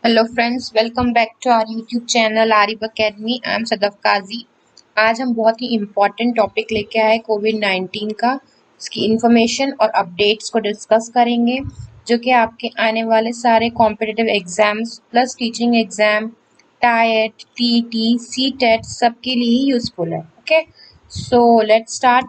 Hello friends, welcome back to our YouTube channel Arif academy. I am Sadaf Kazi. आज हम बहुत ही important topic लेके आए कोविड-19 का। इसकी इंफॉर्मेशन और अपडेट्स को डिस्कस करेंगे, जो कि आपके आने वाले सारे competitive exams plus teaching exam, tight, TT, CTET सबके लिए ही यूजफुल है। Okay, so let's start.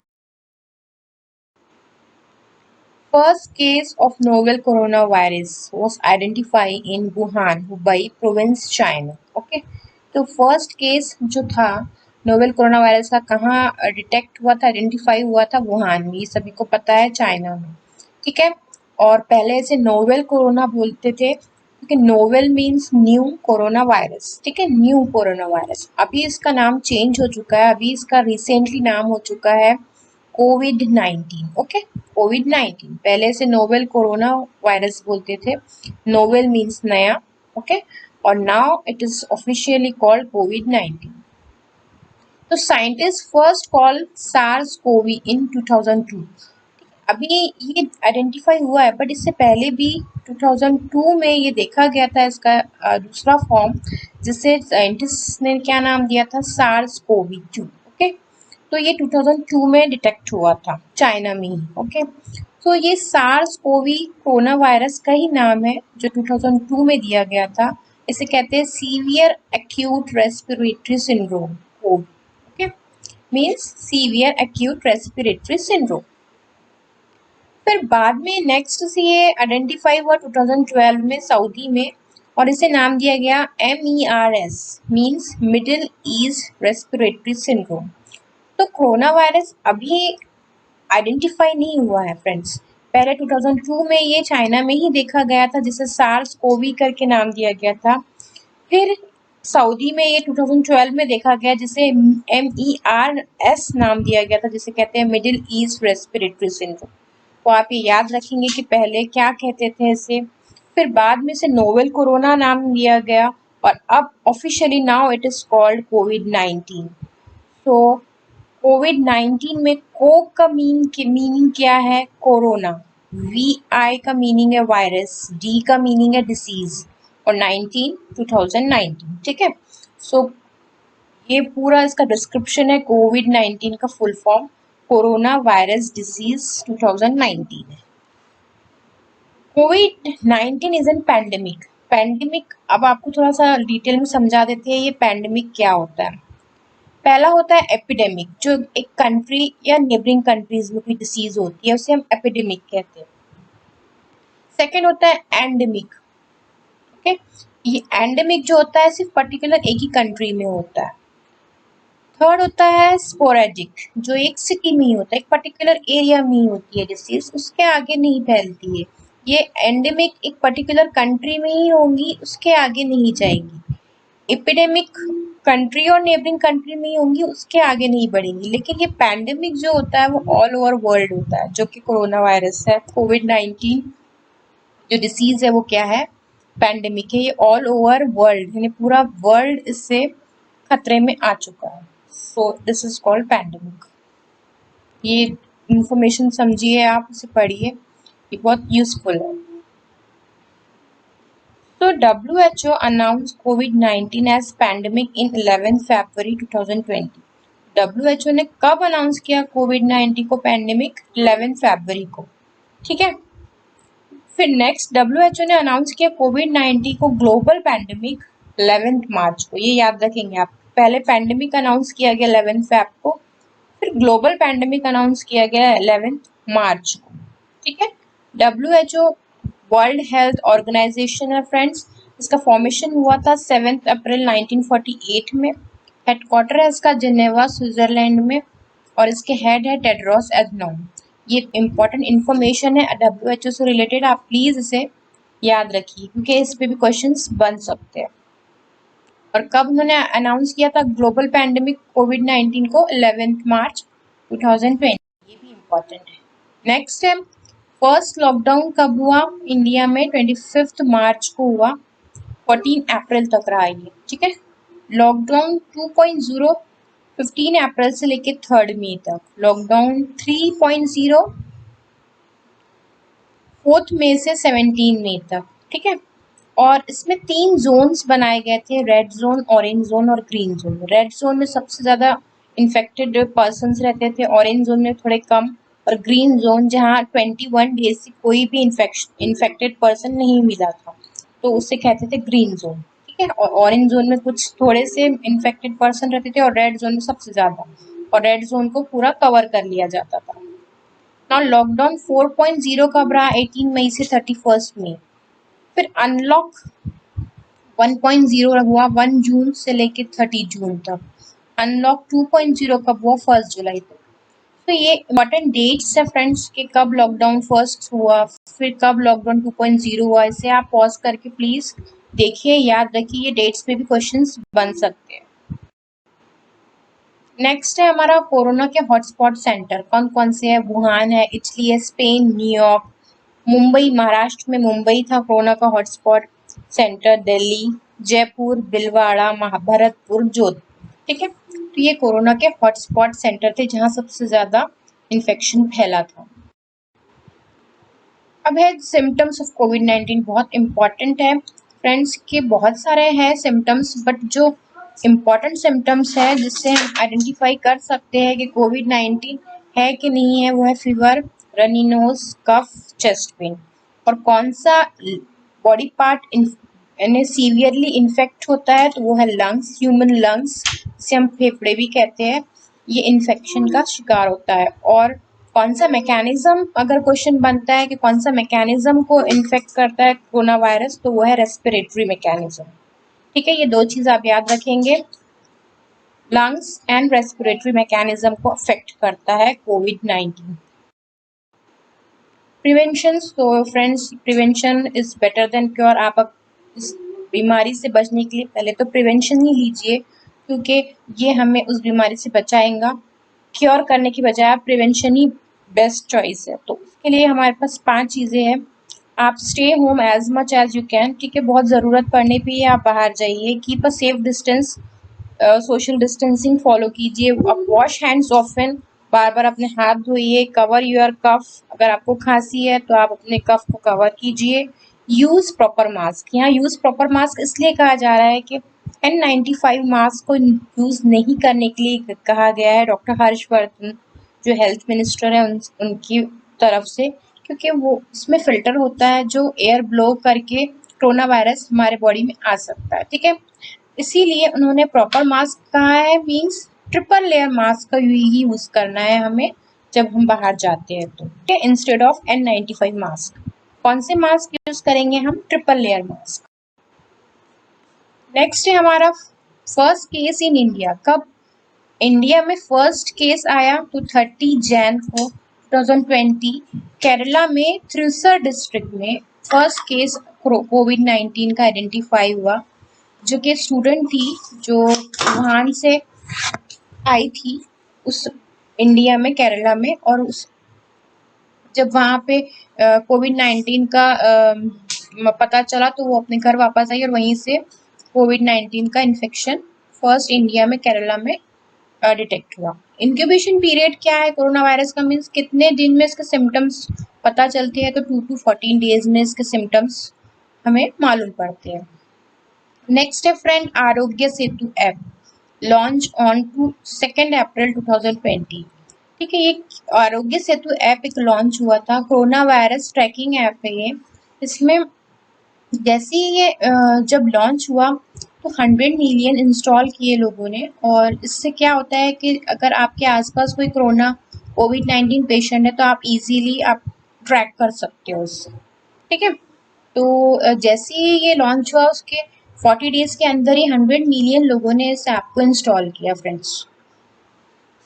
First case of novel coronavirus was identified in Wuhan, Hubei province, China. Okay, तो फर्स्ट केस जो था नोवेल कोरोना वायरस का कहाँ detect हुआ था, आइडेंटिफाई हुआ था? वुहान में। ये सभी को पता है, चाइना में। ठीक है, और पहले इसे नोवेल कोरोना बोलते थे क्योंकि novel means new, corona virus. ठीक है, न्यू कोरोना वायरस। अभी इसका नाम चेंज हो चुका है, अभी इसका रिसेंटली नाम हो चुका है कोविड-19। ओके, कोविड-19 पहले से नोवेल कोरोना वायरस बोलते थे। नोवेल मीन्स नया। ओके, और now it is officially called कोविड-19। तो scientist first call SARS CoV in 2002। अभी ये आइडेंटिफाई हुआ है, बट इससे पहले भी 2002 में ये देखा गया था इसका दूसरा फॉर्म, जिसे साइंटिस्ट ने क्या नाम दिया था? सार्स कोवी 2। ओके, तो ये 2002 में डिटेक्ट हुआ था चाइना में ही। ओके, तो ये सार्स कोवी कोरोना वायरस का ही नाम है जो 2002 में दिया गया था। इसे कहते हैं severe acute respiratory syndrome, CoV. Okay, means severe acute respiratory syndrome. फिर बाद में नेक्स्ट से ये आइडेंटिफाई हुआ 2012 में सऊदी में, और इसे नाम दिया गया MERS, means middle east respiratory syndrome. तो कोरोना वायरस अभी आइडेंटिफाई नहीं हुआ है फ्रेंड्स। पहले 2002 में ये चाइना में ही देखा गया था, जिसे सार्स कोवी करके नाम दिया गया था। फिर सऊदी में ये 2012 में देखा गया, जिसे MERS नाम दिया गया था, जिसे कहते हैं मिडिल ईस्ट रेस्पिरेटरी सिंड्रोम। तो आप ये याद रखेंगे कि पहले क्या कहते थे इसे। फिर बाद में इसे नोवेल कोरोना नाम दिया गया, और अब officially now it is called कोविड-19। तो कोविड-19 में को का मीनिंग क्या है? कोरोना। VI का मीनिंग है वायरस, D का मीनिंग है डिसीज, और 19 2019। ठीक है, सो ये पूरा इसका डिस्क्रिप्शन है कोविड-19 का full form corona virus disease 2019 है। कोविड-19 इज एन पैंडेमिक। पैंडेमिक अब आपको थोड़ा सा डिटेल में समझा देते हैं ये पैंडेमिक क्या होता है। पहला होता है एपिडेमिक, जो एक कंट्री या नेबरिंग कंट्रीज में कोई डिसीज होती है उसे हम एपिडेमिक कहते हैं। सेकेंड होता है एंडेमिक। ओके, ये एंडेमिक जो होता है सिर्फ पर्टिकुलर एक ही कंट्री में होता है। थर्ड होता है स्पोरेडिक, जो एक सिटी में ही होता है, एक पर्टिकुलर एरिया में ही होती है डिसीज, उसके आगे नहीं फैलती है। ये एंडेमिक एक पर्टिकुलर कंट्री में ही होंगी, उसके आगे नहीं जाएगी। एपिडेमिक कंट्री और नेबरिंग कंट्री में ही होंगी, उसके आगे नहीं बढ़ेंगी। लेकिन ये पैंडेमिक जो होता है वो ऑल ओवर वर्ल्ड होता है, जो कि कोरोना वायरस है। कोविड-19 जो डिसीज है वो क्या है? पैंडेमिक है। ये ऑल ओवर वर्ल्ड, यानी पूरा वर्ल्ड इससे खतरे में आ चुका है। So this is called pandemic. ये इंफॉर्मेशन समझिए, आप इसे पढ़िए, ये बहुत यूजफुल है। So WHO announced COVID-19 as pandemic in 11 February 2020. WHO ने कब अनाउंस किया कोविड-19 को पैंडेमिक? 11 फरवरी को। ठीक है, फिर नेक्स्ट WHO ने अनाउंस किया कोविड-19 को ग्लोबल पैंडेमिक 11 मार्च को। ये याद रखेंगे आप, पहले पैंडेमिक अनाउंस किया गया 11 फेब को, फिर ग्लोबल पैंडेमिक अनाउंस किया गया 11 मार्च को। ठीक है, WHO वर्ल्ड हेल्थ ऑर्गेनाइजेशन है फ्रेंड्स। इसका फॉर्मेशन हुआ था 7 अप्रैल 1948 में। हेडक्वार्टर है इसका जिनेवा, स्विट्जरलैंड में, और इसके हेड है टेड्रोस एडनॉम। ये इम्पोर्टेंट इन्फॉर्मेशन है WHO से रिलेटेड, आप प्लीज इसे याद रखिए क्योंकि इस पे भी क्वेश्चंस बन सकते हैं। और कब उन्होंने अनाउंस किया था ग्लोबल पैंडेमिक कोविड-19 को? 11 मार्च 2020। ये भी इम्पोर्टेंट है। नेक्स्ट है, फर्स्ट लॉकडाउन कब हुआ इंडिया में? 25 मार्च को हुआ, 14 अप्रैल तक रहा ये। ठीक है, लॉकडाउन 2.0 15 अप्रैल से लेके 3 मई तक। लॉकडाउन 3.0 4 मई से 17 मई तक। ठीक है, और इसमें 3 जोन्स बनाए गए थे, रेड जोन, ऑरेंज जोन और ग्रीन जोन। रेड जोन में सबसे ज़्यादा इन्फेक्टेड पर्सन्स रहते थे, ऑरेंज जोन में थोड़े कम, और ग्रीन जोन जहाँ 21 डेज से कोई भी इन्फेक्टेड पर्सन नहीं मिला था, तो उसे कहते थे ग्रीन जोन। ठीक है, और ऑरेंज जोन में कुछ थोड़े से इन्फेक्टेड पर्सन रहते थे, और रेड जोन में सबसे ज़्यादा, और रेड जोन को पूरा कवर कर लिया जाता था। नाउ लॉकडाउन 4.0 कब रहा? 18 मई से 31 मई। फिर अनलॉक 1.0 हुआ 1 जून से लेके 30 जून तक। अनलॉक 2.0 कब हुआ? 1 जुलाई तक। तो ये इम्पोर्टेंट डेट्स है फ्रेंड्स कि कब लॉकडाउन फर्स्ट हुआ, फिर कब लॉकडाउन 2.0 हुआ। इसे आप पॉज करके प्लीज देखिए, याद रखिए, ये डेट्स पे भी क्वेश्चंस बन सकते हैं। नेक्स्ट है हमारा कोरोना के हॉटस्पॉट सेंटर कौन कौन से है? वुहान है, इटली है, स्पेन, न्यूयॉर्क, मुंबई, महाराष्ट्र में मुंबई था कोरोना का हॉटस्पॉट सेंटर, दिल्ली, जयपुर, भीलवाड़ा, भरतपुर, जोधपुर। ठीक है, तो ये कोरोना के हॉटस्पॉट सेंटर थे जहाँ सबसे ज्यादा इन्फेक्शन फैला था। अब है सिम्टम्स ऑफ कोविड-19, बहुत इम्पॉर्टेंट है फ्रेंड्स के बहुत सारे हैं सिम्टम्स, बट जो इम्पॉर्टेंट सिम्टम्स है जिससे हम आइडेंटिफाई कर सकते हैं कि कोविड-19 है कि नहीं है, वो है फीवर, रनी नोज, कफ, चेस्ट पेन। और कौन सा बॉडी पार्ट यानी सीवियरली इन्फेक्ट होता है, तो वो है लंग्स, ह्यूमन लंग्स, जिसे हम फेफड़े भी कहते हैं, ये इन्फेक्शन का शिकार होता है। और कौन सा मैकेनिज्म, अगर क्वेश्चन बनता है कि कौन सा मैकेनिज्म को इन्फेक्ट करता है कोरोना वायरस, तो वो है रेस्पिरेटरी मैकेनिज्म। ठीक है, ये दो चीज आप याद रखेंगे, लंग्स एंड रेस्पिरेटरी मैकेनिज्म को अफेक्ट करता है कोविड-19। प्रिवेंशन, तो friends prevention is better than cure. आप इस बीमारी से बचने के लिए पहले तो प्रिवेंशन ही लीजिए, क्योंकि ये हमें उस बीमारी से बचाएगा। क्योर करने की बजाय प्रिवेंशन ही बेस्ट चॉइस है। तो उसके लिए हमारे पास 5 चीज़ें हैं। आप stay home as much as you can, ठीक है, बहुत ज़रूरत पड़ने पे ही आप बाहर जाइए। Keep a safe distance, social distancing follow कीजिए। अब वॉश हैंड्स ऑफन, बार बार अपने हाथ धोइए। कवर योर कफ, अगर आपको खांसी है तो आप अपने कफ को कवर कीजिए। यूज प्रॉपर मास्क, यहाँ यूज प्रॉपर मास्क इसलिए कहा जा रहा है कि N95 मास्क को यूज नहीं करने के लिए कहा गया है डॉक्टर हर्षवर्धन जो हेल्थ मिनिस्टर है उनकी तरफ से, क्योंकि वो इसमें फिल्टर होता है जो एयर ब्लो करके कोरोना वायरस हमारे बॉडी में आ सकता है। ठीक है, इसीलिए उन्होंने प्रॉपर मास्क कहा है, मीन्स ट्रिपल लेयर मास्क का ही यूज करना है हमें जब हम बाहर जाते हैं तो, ठीक है, इंस्टेड ऑफ N95 मास्क। कौन से मास्क यूज करेंगे हम? Triple layer mask. नेक्स्ट है हमारा फर्स्ट केस इन इंडिया। कब इंडिया में फर्स्ट केस आया? तो 30 जैन को 2020 केरला में थ्रिसर डिस्ट्रिक्ट में फर्स्ट केस कोविड-19 का आइडेंटिफाई हुआ, जो कि स्टूडेंट थी जो वुहान से आई थी उस इंडिया में केरला में, और उस जब वहाँ पे कोविड-19 का पता चला तो वो अपने घर वापस आई, और वहीं से कोविड-19 का इन्फेक्शन फर्स्ट इंडिया में केरला में डिटेक्ट हुआ। इंक्यूबेशन पीरियड क्या है कोरोना वायरस का? मीन्स कितने दिन में इसके सिम्टम्स पता चलते हैं? तो 2 to 14 डेज में इसके सिम्टम्स हमें मालूम पड़ते हैं। नेक्स्ट है friend Aarogya Setu app, launch on to 2 अप्रैल 2020। ठीक है, ये आरोग्य सेतु ऐप एक लॉन्च हुआ था, कोरोना वायरस ट्रैकिंग ऐप है ये। इसमें जैसे ही ये जब लॉन्च हुआ तो 100 मिलियन इंस्टॉल किए लोगों ने, और इससे क्या होता है कि अगर आपके आसपास कोई कोविड-19 पेशेंट है तो आप इजीली आप ट्रैक कर सकते हो उससे। ठीक है, तो जैसे ही ये लॉन्च हुआ उसके 40 डेज के अंदर ही 100 मिलियन लोगों ने इस ऐप को इंस्टॉल किया फ्रेंड्स।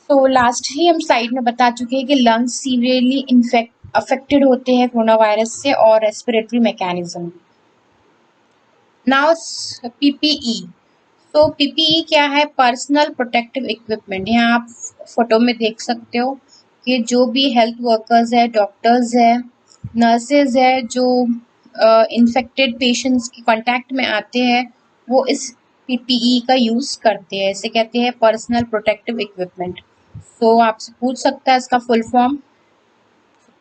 तो लास्ट ही हम साइड में बता चुके हैं कि लंग्स सीवियरली अफेक्टेड होते हैं कोरोना वायरस से, और रेस्पिरेटरी मैकेनिज्म। नाउ पीपीई, तो पीपीई क्या है? Personal protective equipment. यहाँ आप फोटो में देख सकते हो कि जो भी हेल्थ वर्कर्स है, डॉक्टर्स है, नर्सेज है, जो इन्फेक्टेड पेशेंट्स के कांटेक्ट में आते हैं, वो इस पीपीई का यूज करते हैं। इसे कहते हैं पर्सनल प्रोटेक्टिव इक्विपमेंट। तो आपसे पूछ सकता है इसका full form,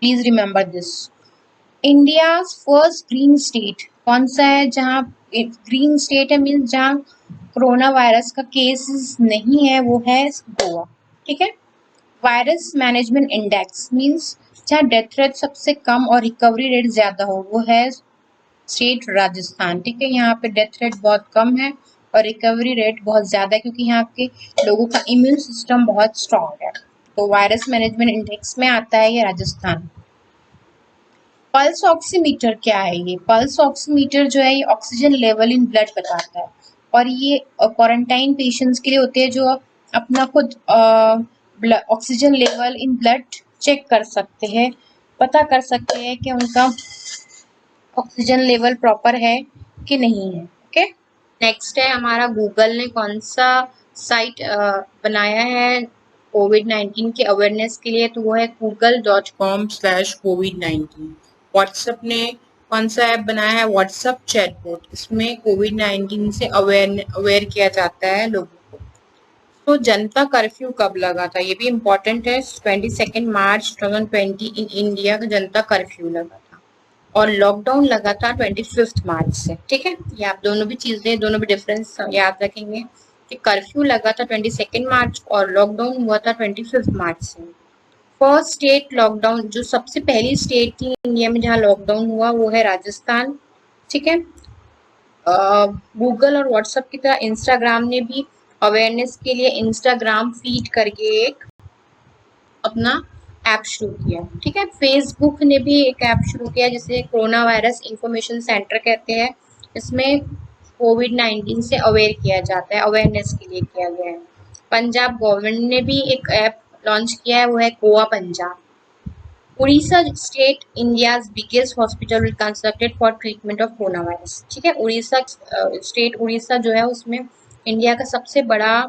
please remember this. India's first green state, कौन सा है जहाँ ग्रीन स्टेट है, मीन्स जहाँ कोरोना वायरस का केसेस नहीं है, वो है गोवा। ठीक है। वायरस मैनेजमेंट इंडेक्स मीन्स जहाँ डेथ रेट सबसे कम और रिकवरी रेट ज्यादा हो, वो है स्टेट राजस्थान। ठीक है। यहाँ पे डेथ रेट बहुत कम है और रिकवरी रेट बहुत ज्यादा है, क्योंकि यहाँ के लोगों का इम्यून सिस्टम बहुत स्ट्रांग है। तो वायरस मैनेजमेंट इंडेक्स में आता है ये राजस्थान। पल्स ऑक्सीमीटर क्या है? ये पल्स ऑक्सीमीटर जो है, ये ऑक्सीजन लेवल इन ब्लड बताता है, और ये क्वारंटाइन पेशेंट्स के लिए होते हैं जो अपना खुद oxygen level in blood check कर सकते हैं, पता कर सकते हैं कि उनका ऑक्सीजन लेवल प्रॉपर है कि नहीं है। ओके। नेक्स्ट है हमारा, गूगल ने कौन सा साइट बनाया है कोविड-19 के अवेयरनेस के लिए? तो वो है google.com/covid19। व्हाट्सएप ने कौन सा ऐप बनाया है? WhatsApp chatbot. इसमें कोविड-19 से अवेयर किया जाता है लोगों को। तो जनता कर्फ्यू कब लगा था? ये भी इम्पोर्टेंट है। 22 मार्च 2020 इन इंडिया का जनता कर्फ्यू लगा था, और लॉकडाउन लगा था 25 मार्च से। ठीक है। ये आप दोनों भी चीजें, दोनों भी डिफरेंस याद रखेंगे कि कर्फ्यू लगा था 22 मार्च और लॉकडाउन हुआ था 25 मार्च से। फर्स्ट स्टेट लॉकडाउन, जो सबसे पहली स्टेट थी इंडिया में जहाँ लॉकडाउन हुआ, वो है राजस्थान। ठीक है। गूगल और व्हाट्सएप की तरह इंस्टाग्राम ने भी अवेयरनेस के लिए इंस्टाग्राम फीड करके एक अपना ऐप शुरू किया। ठीक है। फेसबुक ने भी एक ऐप शुरू किया जिसे कोरोना वायरस इंफॉर्मेशन सेंटर कहते हैं। इसमें कोविड-19 से अवेयर किया जाता है, अवेयरनेस के लिए किया गया है। पंजाब गवर्नमेंट ने भी एक ऐप लॉन्च किया है, वो है Goa Punjab. Orissa state India's biggest hospital will constructed for treatment of corona virus. ठीक है। उड़ीसा स्टेट, उड़ीसा जो है उसमें इंडिया का सबसे बड़ा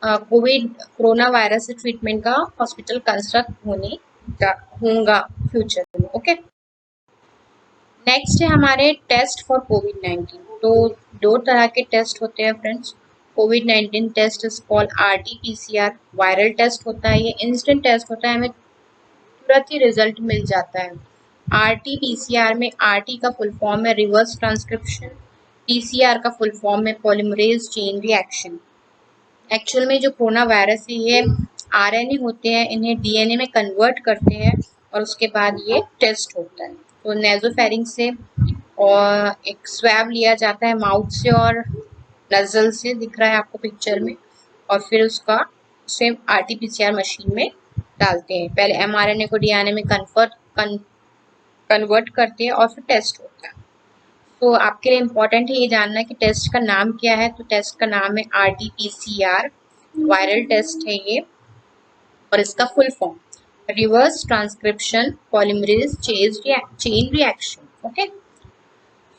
कोविड कोरोना वायरस ट्रीटमेंट का हॉस्पिटल कंस्ट्रक्ट होगा फ्यूचर में। ओके। नेक्स्ट है हमारे टेस्ट फॉर कोविड-19। तो दो तरह के टेस्ट होते हैं फ्रेंड्स। कोविड-19 test is called RT-PCR। Viral test होता है, ये इंस्टेंट टेस्ट होता है, हमें तुरंत ही रिजल्ट मिल जाता है। RT-PCR में RT का फुल फॉर्म है रिवर्स ट्रांसक्रिप्शन, PCR का फुल फॉर्म है पॉलीमरेज चेन रिएक्शन। एक्चुअल में जो कोरोना वायरस है, ये RNA होते हैं, इन्हें DNA में कन्वर्ट करते हैं और उसके बाद ये टेस्ट होता है। तो नेज़ोफेरिंग से और एक स्वैब लिया जाता है माउथ से और नजल से, दिख रहा है आपको पिक्चर में, और फिर उसका उसे RT-PCR मशीन में डालते हैं। पहले mRNA को DNA में कन्वर्ट करते हैं और फिर टेस्ट होता है। तो आपके लिए इम्पोर्टेंट है ये जानना कि टेस्ट का नाम क्या है। तो टेस्ट का नाम है RT-PCR। वायरल टेस्ट है ये, और इसका full form reverse transcription polymerase chain reaction. Okay.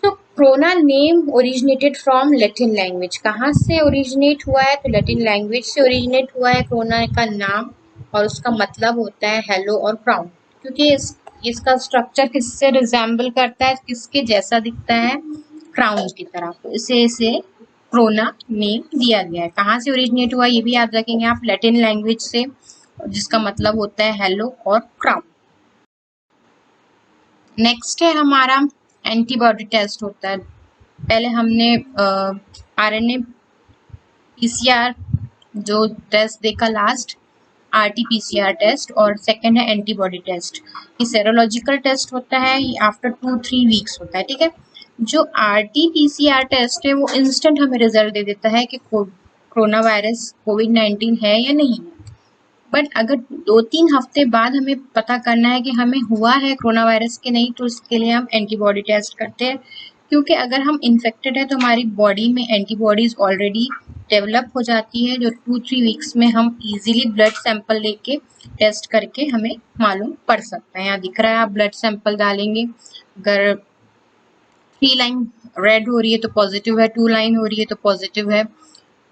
तो corona name originated from Latin language. कहाँ से ओरिजिनेट हुआ है? तो लैटिन लैंग्वेज से ओरिजिनेट हुआ है कोरोना का नाम, और उसका मतलब होता है हेलो और क्राउन, क्योंकि इसका स्ट्रक्चर किससे रिजेंबल करता है, किसके जैसा दिखता है? क्राउन की तरह। तो इसे कोरोना नेम दिया गया है। कहाँ से ओरिजिनेट हुआ ये भी याद रखेंगे आप, लैटिन लैंग्वेज से, जिसका मतलब होता है हेलो और क्राउन। नेक्स्ट है हमारा एंटीबॉडी टेस्ट होता है। पहले हमने RNA PCR जो टेस्ट देखा लास्ट, RT-PCR टेस्ट, और सेकंड है एंटीबॉडी टेस्ट। ये सेरोलॉजिकल टेस्ट होता है, ये आफ्टर 2-3 वीक्स होता है। ठीक है। जो RT-PCR टेस्ट है वो इंस्टेंट हमें रिजल्ट दे देता है कि कोरोना वायरस कोविड-19 है या नहीं है। बट अगर 2-3 हफ्ते बाद हमें पता करना है कि हमें हुआ है कोरोना वायरस के नहीं, तो इसके लिए हम एंटीबॉडी टेस्ट करते हैं, क्योंकि अगर हम इन्फेक्टेड है तो हमारी बॉडी में एंटीबॉडीज ऑलरेडी डेवलप हो जाती है, जो 2-3 वीक्स में हम इजीली ब्लड सैंपल लेके टेस्ट करके हमें मालूम पड़ सकता है। यहाँ दिख रहा है, आप ब्लड सैंपल डालेंगे, अगर 3 लाइन रेड हो रही है तो पॉजिटिव है, 2 लाइन हो रही है तो पॉजिटिव है,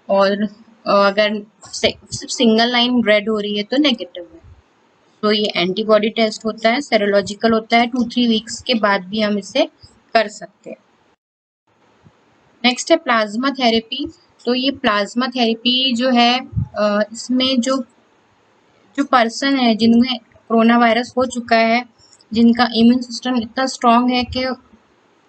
और अगर सिंगल लाइन रेड हो रही है तो नेगेटिव है। तो ये एंटीबॉडी टेस्ट होता है, सेरोलॉजिकल होता है, 2-3 वीक्स के बाद भी हम इसे कर सकते हैं। नेक्स्ट है प्लाज्मा थेरेपी। तो ये प्लाज्मा थेरेपी जो है, इसमें जो पर्सन है जिनमें कोरोना वायरस हो चुका है, जिनका इम्यून सिस्टम इतना स्ट्रांग है कि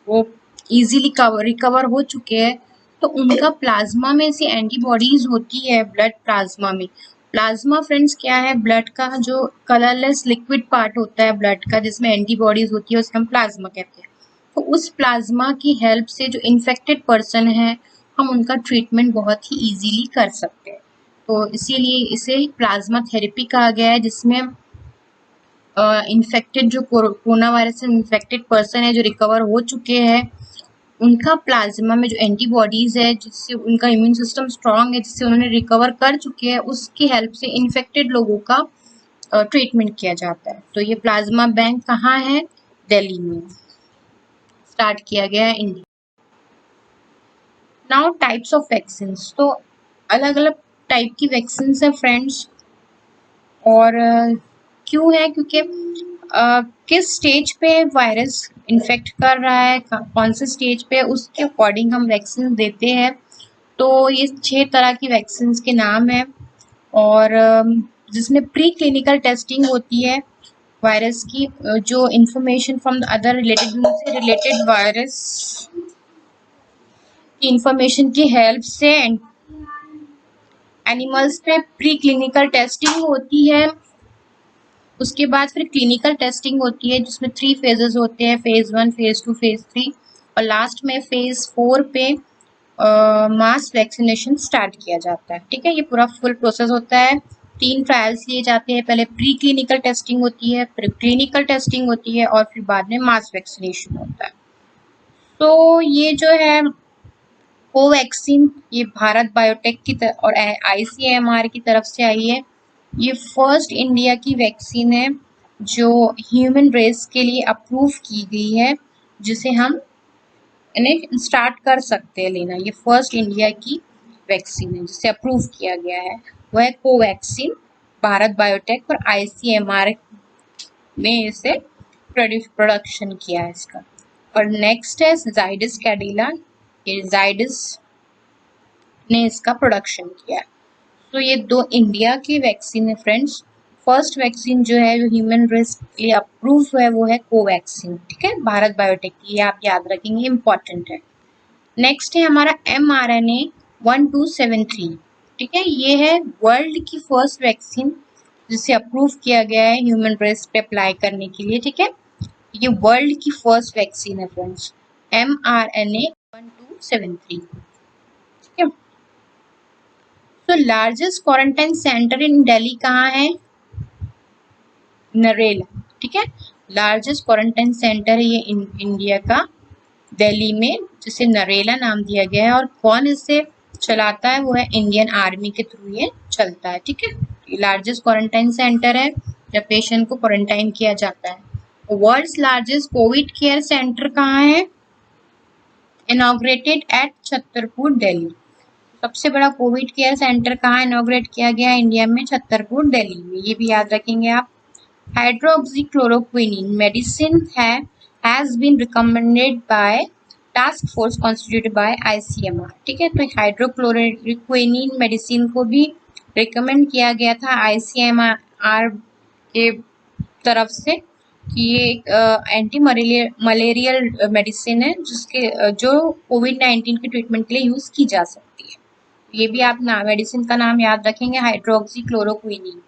वो इजीली रिकवर हो चुके हैं, तो उनका प्लाज्मा में ऐसी एंटीबॉडीज होती है, ब्लड प्लाज्मा में। प्लाज्मा फ्रेंड्स क्या है, ब्लड का जो कलरलेस लिक्विड पार्ट होता है ब्लड का, जिसमें एंटीबॉडीज होती है, उसे हम प्लाज्मा कहते हैं। तो उस प्लाज्मा की हेल्प से जो इन्फेक्टेड पर्सन है, हम उनका ट्रीटमेंट बहुत ही इजीली कर सकते हैं। तो इसीलिए इसे प्लाज्मा थेरेपी कहा गया है, जिसमें इन्फेक्टेड जो कोरोना वायरस से इन्फेक्टेड पर्सन है, जो रिकवर हो चुके हैं, उनका प्लाज्मा में जो एंटीबॉडीज है, जिससे उनका इम्यून सिस्टम स्ट्रांग है, जिससे उन्होंने रिकवर कर चुके हैं, उसकी हेल्प से इन्फेक्टेड लोगों का ट्रीटमेंट किया जाता है। तो ये प्लाज्मा बैंक कहाँ है, दिल्ली में स्टार्ट किया गया है India. Now types of vaccine, तो अलग अलग टाइप की वैक्सीन है फ्रेंड्स। और क्यों है, क्योंकि किस स्टेज पे वायरस इन्फेक्ट कर रहा है, कौन से स्टेज पे, उसके अकॉर्डिंग हम वैक्सीन देते हैं। तो ये 6 तरह की वैक्सीन के नाम है, और जिसमें प्री क्लिनिकल टेस्टिंग होती है वायरस की, जो information from the other related virus की इंफॉर्मेशन की हेल्प से एनिमल्स पे प्री क्लिनिकल टेस्टिंग होती है। उसके बाद फिर क्लिनिकल टेस्टिंग होती है, जिसमें 3 फेजेस होते हैं, फेज 1, फेज 2, फेज 3, और लास्ट में फेज 4 पे मास वैक्सीनेशन स्टार्ट किया जाता है। ठीक है, ये पूरा फुल प्रोसेस होता है। 3 ट्रायल्स लिए जाते हैं, पहले प्री क्लिनिकल टेस्टिंग होती है, फिर क्लिनिकल टेस्टिंग होती है, और फिर बाद में मास वैक्सीनेशन होता है। तो ये जो है कोवैक्सीन, ये भारत बायोटेक की और ICMR की तरफ से आई है। ये फर्स्ट इंडिया की वैक्सीन है जो ह्यूमन रेस के लिए अप्रूव की गई है, जिसे हम इन्हें स्टार्ट कर सकते हैं लेना। ये फर्स्ट इंडिया की वैक्सीन है जिसे अप्रूव किया गया है, वह है कोवैक्सीन। भारत बायोटेक और ICMR ने इसे प्रोडक्शन किया है इसका। और नेक्स्ट है जाइडस कैडिला, ये जाइडस ने इसका प्रोडक्शन किया है। तो ये 2 इंडिया की वैक्सीन है फ्रेंड्स। फर्स्ट वैक्सीन जो है, जो ह्यूमन रेस के लिए अप्रूव है, वो है कोवैक्सीन। ठीक है, भारत बायोटेक की, ये आप याद रखेंगे, इंपॉर्टेंट है। नेक्स्ट है हमारा mRNA 1273। ठीक है, ये है वर्ल्ड की फर्स्ट वैक्सीन जिसे अप्रूव किया गया है ह्यूमन रेस पे अप्लाई करने के लिए। ठीक है, ये वर्ल्ड की फर्स्ट वैक्सीन है फ्रेंड्स, mRNA 1273। ठीक है, तो लार्जेस्ट क्वारंटाइन सेंटर इन दिल्ली कहाँ है, नरेला। ठीक है, लार्जेस्ट क्वारंटाइन सेंटर है ये इंडिया का, दिल्ली में, जिसे नरेला नाम दिया गया है। और कौन इसे चलाता है, वो है इंडियन आर्मी के थ्रू ये चलता है। ठीक है, ये लार्जेस्ट क्वारंटाइन सेंटर है जब पेशेंट को क्वारंटाइन किया जाता है। World's largest covid care centre कहाँ है, इनॉग्रेटेड एट छतरपुर दिल्ली। सबसे बड़ा कोविड केयर सेंटर कहाँ इनॉग्रेट किया गया है, इंडिया में, छतरपुर दिल्ली में। ये भी याद रखेंगे आप। Hydroxychloroquine medicine has been recommended by task force constituted by ICMR। ठीक है, तो हाइड्रोक्लोरोक्विनिन मेडिसिन को भी रिकमेंड किया गया था ICMR के तरफ से कि ये एक एंटी मलेरियल मेडिसिन है, जिसके जो कोविड-19 के ट्रीटमेंट के लिए यूज की जा सकती है। ये भी आप मेडिसिन का नाम याद रखेंगे, हाइड्रोक्सीक्लोरोक्विनिन।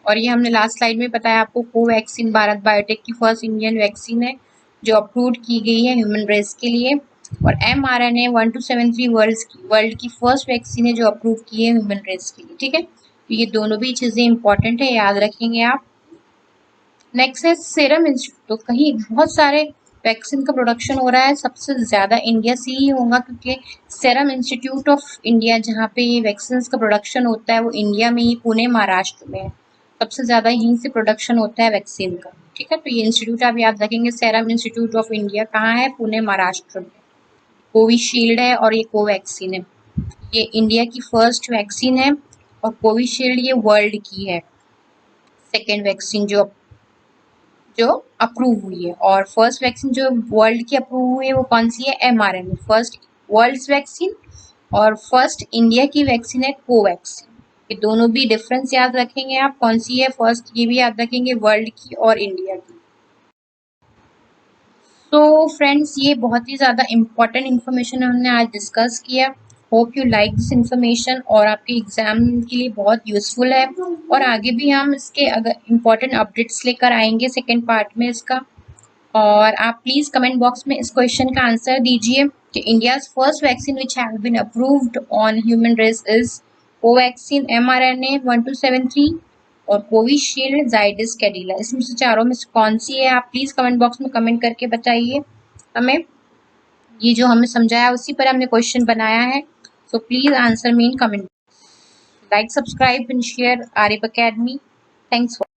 और ये हमने लास्ट स्लाइड में बताया आपको, कोवैक्सीन भारत बायोटेक की फर्स्ट इंडियन वैक्सीन है जो अप्रूव की गई है ह्यूमन रेस के लिए। और mRNA 1273 वर्ल्ड की फर्स्ट वैक्सीन है जो अप्रूव की है ह्यूमन रेस के लिए। ठीक है, तो ये दोनों भी चीजें इंपॉर्टेंट है, याद रखेंगे आप। नेक्स्ट है सीरम इंस्टीट्यूट। तो कहीं बहुत सारे वैक्सीन का प्रोडक्शन हो रहा है, सबसे ज्यादा इंडिया से ही होगा, क्योंकि सीरम इंस्टीट्यूट ऑफ इंडिया, जहाँ पे ये वैक्सीन का प्रोडक्शन होता है, वो इंडिया में ही, पुणे महाराष्ट्र में है। सबसे ज्यादा यहीं से प्रोडक्शन होता है वैक्सीन का। ठीक है, तो ये इंस्टीट्यूट आप याद रखेंगे, सीरम इंस्टीट्यूट ऑफ इंडिया कहाँ है, पुणे महाराष्ट्र में। कोविशील्ड है और ये कोवैक्सीन है। ये इंडिया की फर्स्ट वैक्सीन है, और कोविशील्ड ये वर्ल्ड की है सेकेंड वैक्सीन जो अप्रूव हुई है। और फर्स्ट वैक्सीन जो वर्ल्ड की अप्रूव हुई है, वो कौन सी है, mRNA, फर्स्ट वर्ल्ड वैक्सीन। और फर्स्ट इंडिया की वैक्सीन है कोवैक्सीन। ये दोनों भी डिफरेंस याद रखेंगे आप, कौन सी है फर्स्ट, ये भी याद रखेंगे, वर्ल्ड की और इंडिया की। तो फ्रेंड्स, ये बहुत ही ज़्यादा इम्पोर्टेंट इन्फॉर्मेशन हमने आज डिस्कस किया। Hope you like this information और आपके एग्जाम के लिए बहुत यूज़फुल है। और आगे भी हम इसके अगर इम्पोर्टेंट अपडेट्स लेकर आएंगे सेकेंड पार्ट में इसका। और आप प्लीज़ कमेंट बॉक्स में इस क्वेश्चन का आंसर दीजिए कि India's first vaccine which have been approved on human race is Covaxin mRNA 1273 और कोविशील्ड जाइडस कैडिला। इसमें से चारों में से कौन सी है? आप प्लीज़ कमेंट बॉक्स में कमेंट करके बताइए हमें। ये जो हमें समझाया उसी पर हमने क्वेश्चन बनाया है। So please answer me in comment. Like, subscribe and share Arif academy. Thanks for